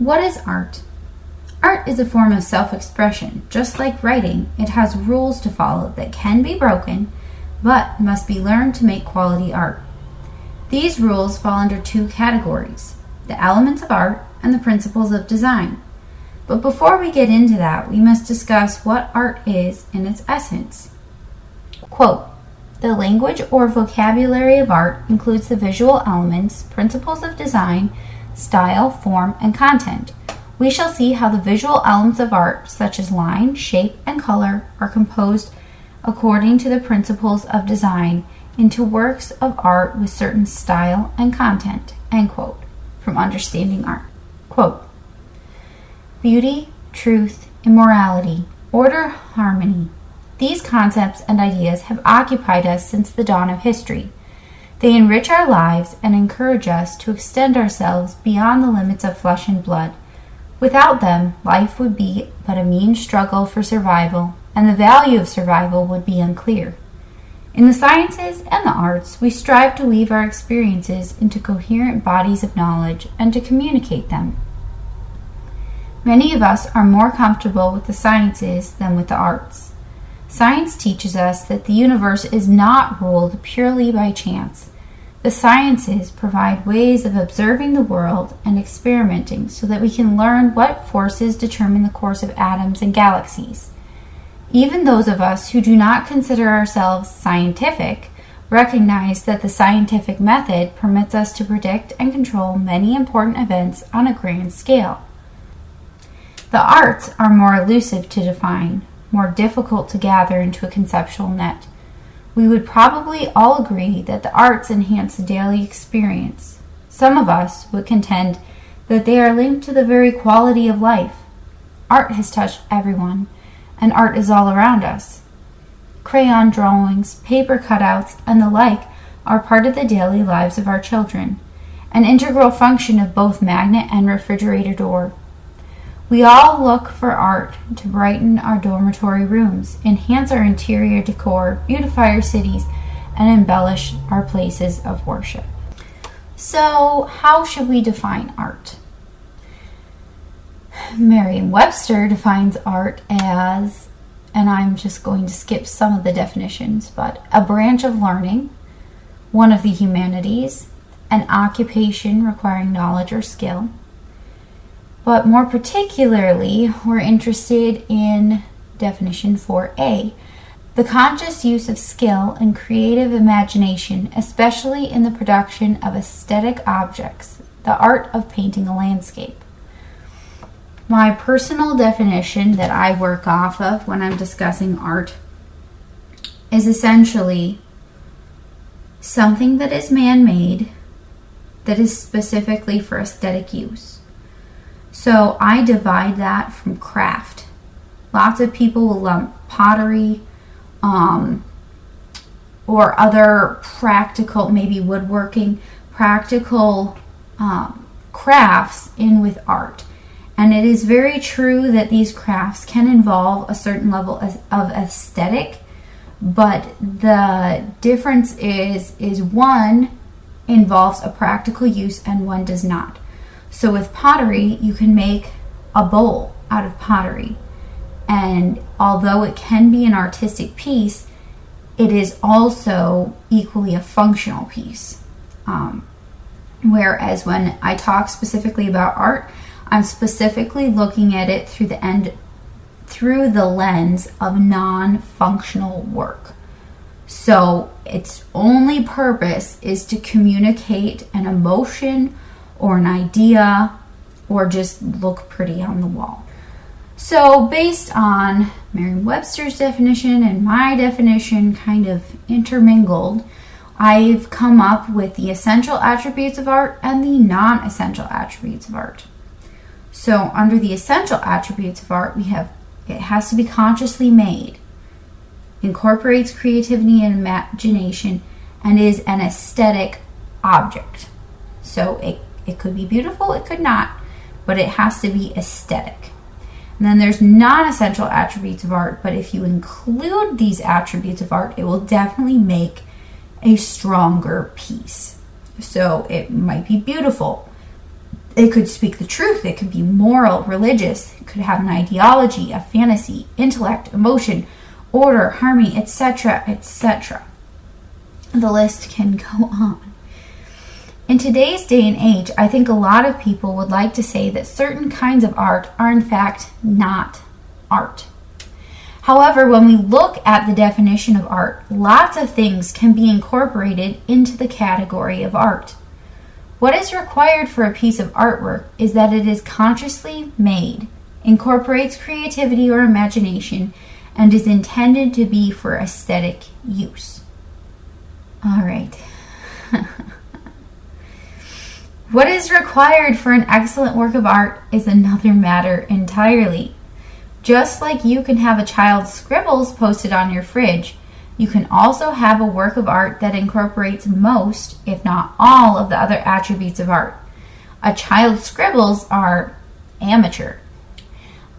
What is art? Art is a form of self-expression. Just like writing, it has rules to follow that can be broken, but must be learned to make quality art. These rules fall under two categories: the elements of art and the principles of design. But before we get into that, we must discuss what art is in its essence. Quote, "The language or vocabulary of art includes the visual elements, principles of design, style, form, and content. We shall see how the visual elements of art, such as line, shape, and color, are composed according to the principles of design into works of art with certain style and content." End quote. From Understanding Art. Quote, "Beauty, truth, immorality, order, harmony. These concepts and ideas have occupied us since the dawn of history. They enrich our lives and encourage us to extend ourselves beyond the limits of flesh and blood. Without them, life would be but a mean struggle for survival, and the value of survival would be unclear. In the sciences and the arts, we strive to weave our experiences into coherent bodies of knowledge and to communicate them. Many of us are more comfortable with the sciences than with the arts. Science teaches us that the universe is not ruled purely by chance. The sciences provide ways of observing the world and experimenting so that we can learn what forces determine the course of atoms and galaxies. Even those of us who do not consider ourselves scientific recognize that the scientific method permits us to predict and control many important events on a grand scale. The arts are more elusive to define, more difficult to gather into a conceptual net. We would probably all agree that the arts enhance the daily experience. Some of us would contend that they are linked to the very quality of life. Art has touched everyone, and art is all around us. Crayon drawings, paper cutouts, and the like are part of the daily lives of our children, an integral function of both magnet and refrigerator door. We all look for art to brighten our dormitory rooms, enhance our interior decor, beautify our cities, and embellish our places of worship. So, how should we define art? Merriam-Webster defines art as, and I'm just going to skip some of the definitions, but a branch of learning, one of the humanities, an occupation requiring knowledge or skill. But more particularly, we're interested in definition 4A, the conscious use of skill and creative imagination, especially in the production of aesthetic objects, the art of painting a landscape. My personal definition that I work off of when I'm discussing art is essentially something that is man-made that is specifically for aesthetic use. So I divide that from craft. Lots of people will lump pottery or other practical, maybe woodworking, practical crafts in with art. And it is very true that these crafts can involve a certain level of aesthetic, but the difference is one involves a practical use and one does not. So with pottery, you can make a bowl out of pottery. And although it can be an artistic piece, it is also equally a functional piece. Whereas when I talk specifically about art, I'm specifically looking at it through the lens of non-functional work. So its only purpose is to communicate an emotion or an idea or just look pretty on the wall. So based on Merriam-Webster's definition and my definition kind of intermingled, I've come up with the essential attributes of art and the non-essential attributes of art. So under the essential attributes of art, we have it has to be consciously made, incorporates creativity and imagination, and is an aesthetic object. So it could be beautiful, it could not, but it has to be aesthetic. And then there's non-essential attributes of art, but if you include these attributes of art, it will definitely make a stronger piece. So it might be beautiful. It could speak the truth. It could be moral, religious. It could have an ideology, a fantasy, intellect, emotion, order, harmony, etc., etc. The list can go on. In today's day and age, I think a lot of people would like to say that certain kinds of art are in fact not art. However, when we look at the definition of art, lots of things can be incorporated into the category of art. What is required for a piece of artwork is that it is consciously made, incorporates creativity or imagination, and is intended to be for aesthetic use. All right. What is required for an excellent work of art is another matter entirely. Just like you can have a child's scribbles posted on your fridge, you can also have a work of art that incorporates most, if not all, of the other attributes of art. A child's scribbles are amateur.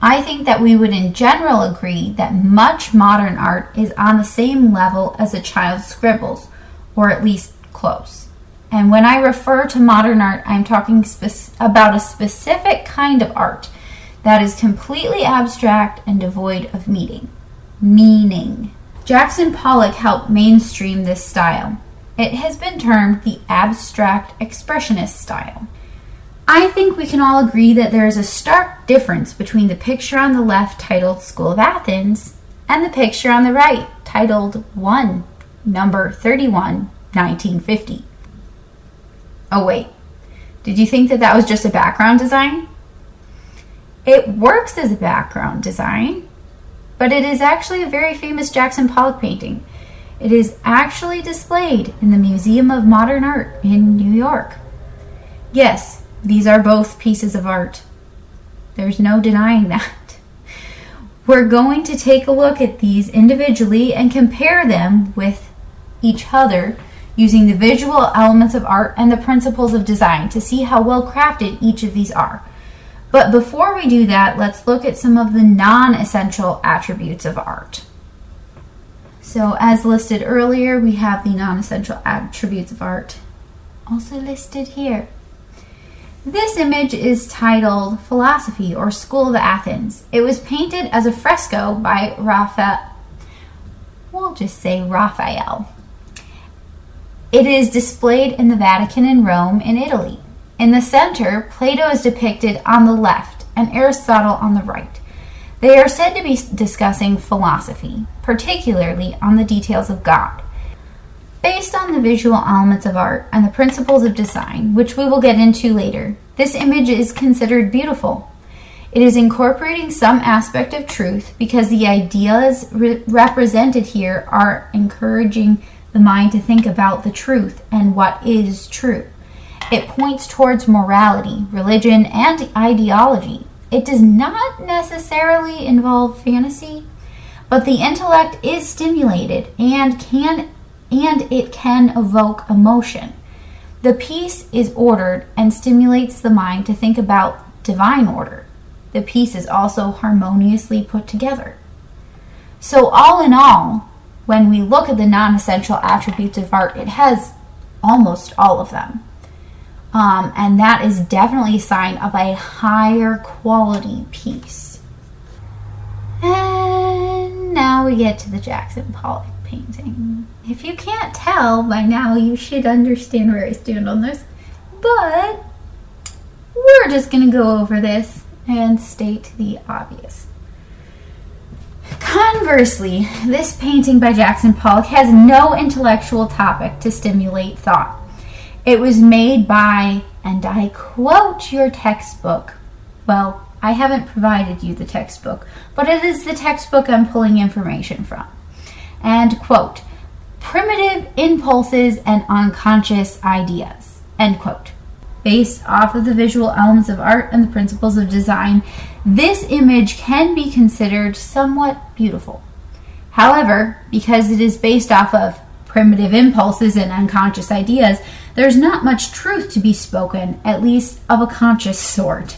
I think that we would in general agree that much modern art is on the same level as a child's scribbles, or at least close. And when I refer to modern art, I'm talking about a specific kind of art that is completely abstract and devoid of meaning. Jackson Pollock helped mainstream this style. It has been termed the abstract expressionist style. I think we can all agree that there is a stark difference between the picture on the left titled School of Athens and the picture on the right titled 1, number 31, 1950. Oh wait, did you think that that was just a background design? It works as a background design, but it is actually a very famous Jackson Pollock painting. It is actually displayed in the Museum of Modern Art in New York. Yes, these are both pieces of art. There's no denying that. We're going to take a look at these individually and compare them with each other using the visual elements of art and the principles of design to see how well crafted each of these are. But before we do that, let's look at some of the non-essential attributes of art. So as listed earlier, we have the non-essential attributes of art, also listed here. This image is titled Philosophy or School of Athens. It was painted as a fresco by Raphael. We'll just say Raphael. It is displayed in the Vatican in Rome in Italy. In the center, Plato is depicted on the left and Aristotle on the right. They are said to be discussing philosophy, particularly on the details of God. Based on the visual elements of art and the principles of design, which we will get into later, this image is considered beautiful. It is incorporating some aspect of truth because the ideas represented here are encouraging the mind to think about the truth and what is true. It points towards morality, religion, and ideology. It does not necessarily involve fantasy, but the intellect is stimulated and it can evoke emotion. The piece is ordered and stimulates the mind to think about divine order. The piece is also harmoniously put together. So all in all, when we look at the non-essential attributes of art, it has almost all of them. And that is definitely a sign of a higher quality piece. And now we get to the Jackson Pollock painting. If you can't tell by now, you should understand where I stand on this. But we're just going to go over this and state the obvious. Conversely, this painting by Jackson Pollock has no intellectual topic to stimulate thought. It was made by, and I quote your textbook. Well, I haven't provided you the textbook, but it is the textbook I'm pulling information from. And quote, primitive impulses and unconscious ideas, end quote. Based off of the visual elements of art and the principles of design, this image can be considered somewhat beautiful. However, because it is based off of primitive impulses and unconscious ideas, there's not much truth to be spoken, at least of a conscious sort.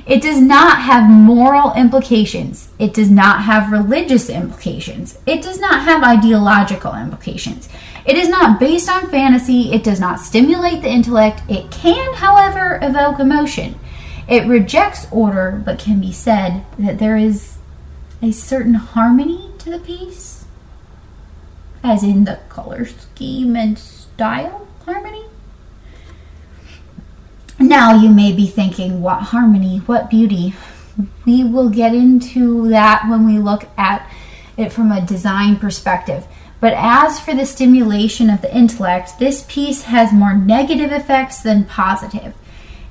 It does not have moral implications. It does not have religious implications. It does not have ideological implications. It is not based on fantasy. It does not stimulate the intellect. It can, however, evoke emotion. It rejects order, but can be said that there is a certain harmony to the piece, as in the color scheme and style harmony. Now you may be thinking, what harmony, what beauty? We will get into that when we look at it from a design perspective. But as for the stimulation of the intellect, this piece has more negative effects than positive.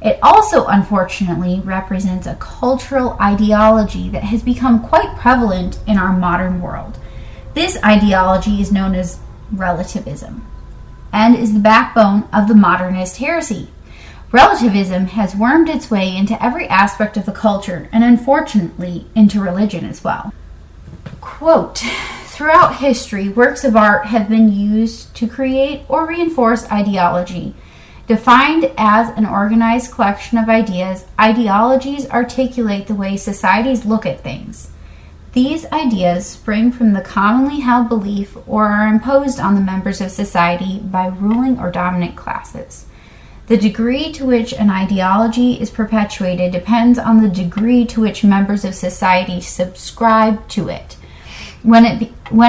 It also, unfortunately, represents a cultural ideology that has become quite prevalent in our modern world. This ideology is known as relativism and is the backbone of the modernist heresy. Relativism has wormed its way into every aspect of the culture and, unfortunately, into religion as well. Quote, throughout history, works of art have been used to create or reinforce ideology. Defined as an organized collection of ideas, ideologies articulate the way societies look at things. These ideas spring from the commonly held belief or are imposed on the members of society by ruling or dominant classes. The degree to which an ideology is perpetuated depends on the degree to which members of society subscribe to it. When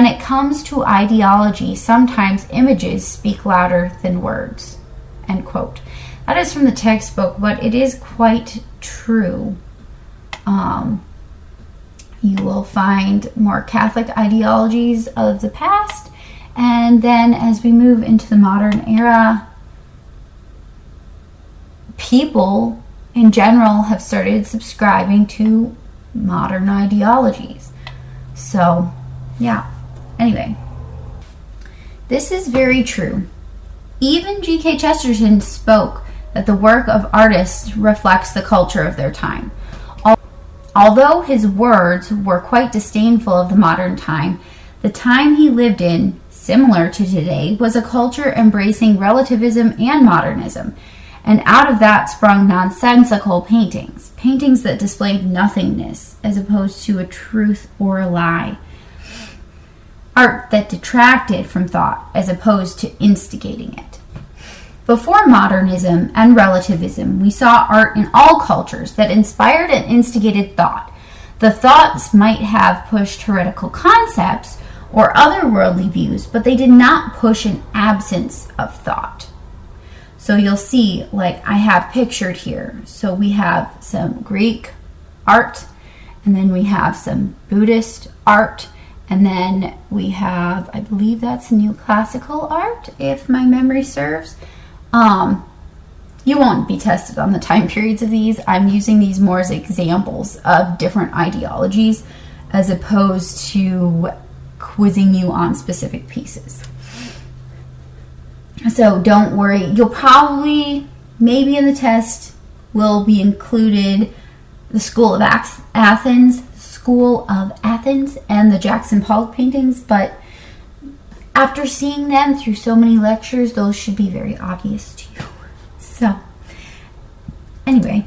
it comes to ideology, sometimes images speak louder than words. End quote. That is from the textbook, but it is quite true. You will find more Catholic ideologies of the past, and then as we move into the modern era, people in general have started subscribing to modern ideologies. So, yeah. Anyway, this is very true. Even G.K. Chesterton spoke that the work of artists reflects the culture of their time. Although his words were quite disdainful of the modern time, the time he lived in, similar to today, was a culture embracing relativism and modernism. And out of that sprung nonsensical paintings, paintings that displayed nothingness as opposed to a truth or a lie. Art that detracted from thought as opposed to instigating it. Before modernism and relativism, we saw art in all cultures that inspired and instigated thought. The thoughts might have pushed heretical concepts or otherworldly views, but they did not push an absence of thought. So you'll see, like I have pictured here, so we have some Greek art, and then we have some Buddhist art, and then we have, I believe that's neoclassical art, if my memory serves. You won't be tested on the time periods of these. I'm using these more as examples of different ideologies as opposed to quizzing you on specific pieces. So don't worry. You'll probably, maybe in the test, will be included the School of Athens, and the Jackson Pollock paintings, but after seeing them through so many lectures, those should be very obvious to you. So, anyway,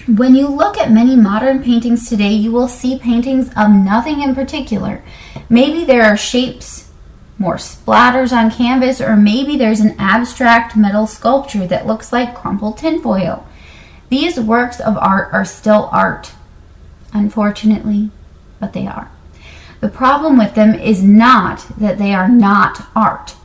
when you look at many modern paintings today, you will see paintings of nothing in particular. Maybe there are shapes, more splatters on canvas, or maybe there's an abstract metal sculpture that looks like crumpled tinfoil. These works of art are still art, unfortunately, but they are. The problem with them is not that they are not art.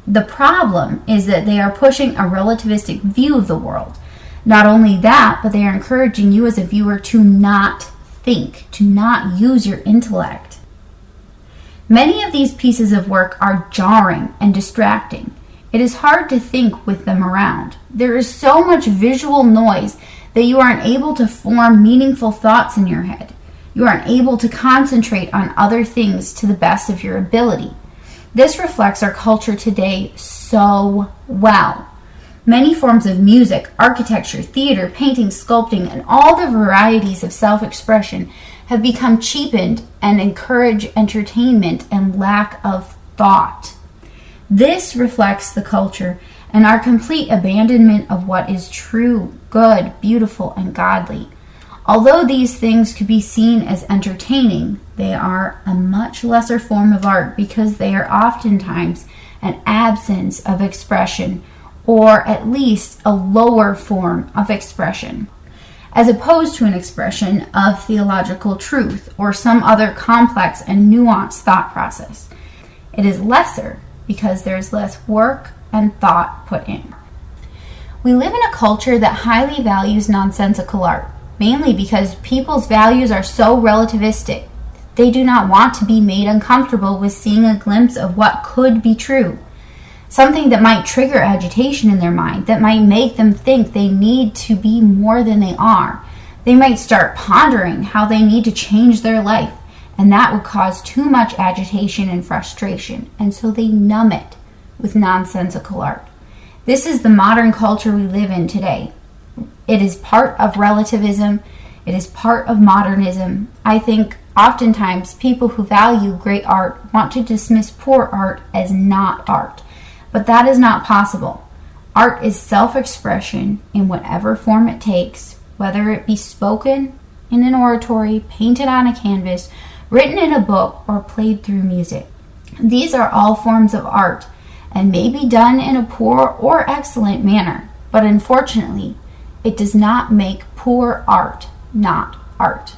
The problem is that they are pushing a relativistic view of the world. Not only that, but they are encouraging you as a viewer to not think, to not use your intellect. Many of these pieces of work are jarring and distracting. It is hard to think with them around. There is so much visual noise that you aren't able to form meaningful thoughts in your head. You aren't able to concentrate on other things to the best of your ability. This reflects our culture today so well. Many forms of music, architecture, theater, painting, sculpting, and all the varieties of self-expression have become cheapened and encourage entertainment and lack of thought. This reflects the culture and our complete abandonment of what is true, good, beautiful, and godly. Although these things could be seen as entertaining, they are a much lesser form of art because they are oftentimes an absence of expression, or at least a lower form of expression, as opposed to an expression of theological truth or some other complex and nuanced thought process. It is lesser because there is less work and thought put in. We live in a culture that highly values nonsensical art, mainly because people's values are so relativistic. They do not want to be made uncomfortable with seeing a glimpse of what could be true, something that might trigger agitation in their mind, that might make them think they need to be more than they are. They might start pondering how they need to change their life, and that would cause too much agitation and frustration, and so they numb it with nonsensical art. This is the modern culture we live in today. It is part of relativism. It is part of modernism. I think oftentimes people who value great art want to dismiss poor art as not art, but that is not possible. Art is self-expression in whatever form it takes, whether it be spoken in an oratory, painted on a canvas, written in a book, or played through music. These are all forms of art and may be done in a poor or excellent manner, but unfortunately, it does not make poor art not art.